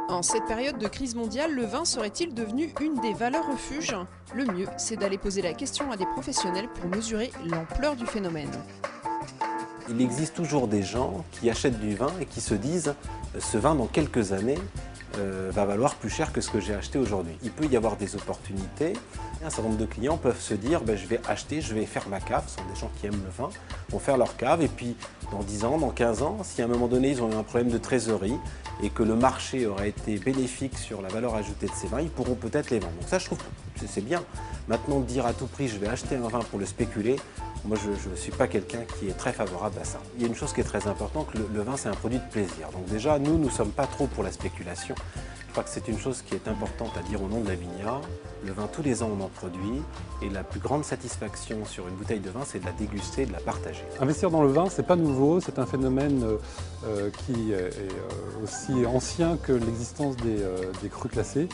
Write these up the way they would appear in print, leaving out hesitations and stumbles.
En cette période de crise mondiale, le vin serait-il devenu une des valeurs refuges? Le mieux, c'est d'aller poser la question à des professionnels pour mesurer l'ampleur du phénomène. Il existe toujours des gens qui achètent du vin et qui se disent ce vin dans quelques années va valoir plus cher que ce que j'ai acheté aujourd'hui. Il peut y avoir des opportunités. Un certain nombre de clients peuvent se dire je vais acheter, je vais faire ma cave. Ce sont des gens qui aiment le vin, vont faire leur cave et puis dans 10 ans, dans 15 ans, si à un moment donné ils ont eu un problème de trésorerie et que le marché aurait été bénéfique sur la valeur ajoutée de ces vins, ils pourront peut-être les vendre. Donc ça, je trouve que c'est bien. Maintenant, de dire à tout prix je vais acheter un vin pour le spéculer, moi je ne suis pas quelqu'un qui est très favorable à ça. Il y a une chose qui est très importante, le vin c'est un produit de plaisir. Donc déjà, nous ne sommes pas trop pour la spéculation. Je crois que c'est une chose qui est importante à dire au nom de la Vigna. Le vin, tous les ans, on en produit. Et la plus grande satisfaction sur une bouteille de vin, c'est de la déguster, de la partager. Investir dans le vin, c'est pas nouveau. C'est un phénomène qui est aussi ancien que l'existence des crus classés.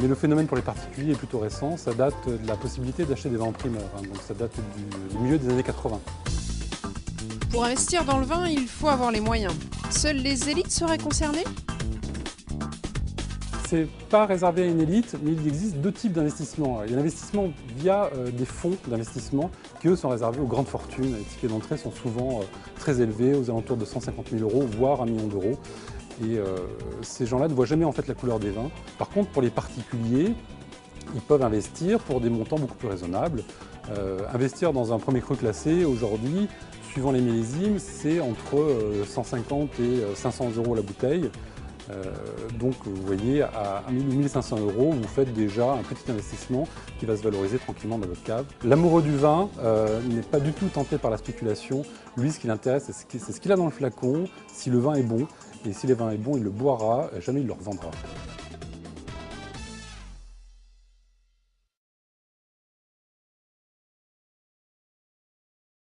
Mais le phénomène pour les particuliers est plutôt récent. Ça date de la possibilité d'acheter des vins en primeur. Donc ça date du milieu des années 80. Pour investir dans le vin, il faut avoir les moyens. Seules les élites seraient concernées? C'est pas réservé à une élite, mais il existe deux types d'investissements. Il y a l'investissement via des fonds d'investissement qui, eux, sont réservés aux grandes fortunes. Les tickets d'entrée sont souvent très élevés, aux alentours de 150 000 €, voire 1 million d'euros. Et ces gens-là ne voient jamais en fait la couleur des vins. Par contre, pour les particuliers, ils peuvent investir pour des montants beaucoup plus raisonnables. Investir dans un premier cru classé, aujourd'hui, suivant les millésimes, c'est entre 150 et 500 € la bouteille. Donc vous voyez, à 1 000 ou 1 500 €, vous faites déjà un petit investissement qui va se valoriser tranquillement dans votre cave. L'amoureux du vin n'est pas du tout tenté par la spéculation. Lui, ce qui l'intéresse, c'est ce qu'il a dans le flacon, si le vin est bon. Et si le vin est bon, il le boira, jamais il le revendra.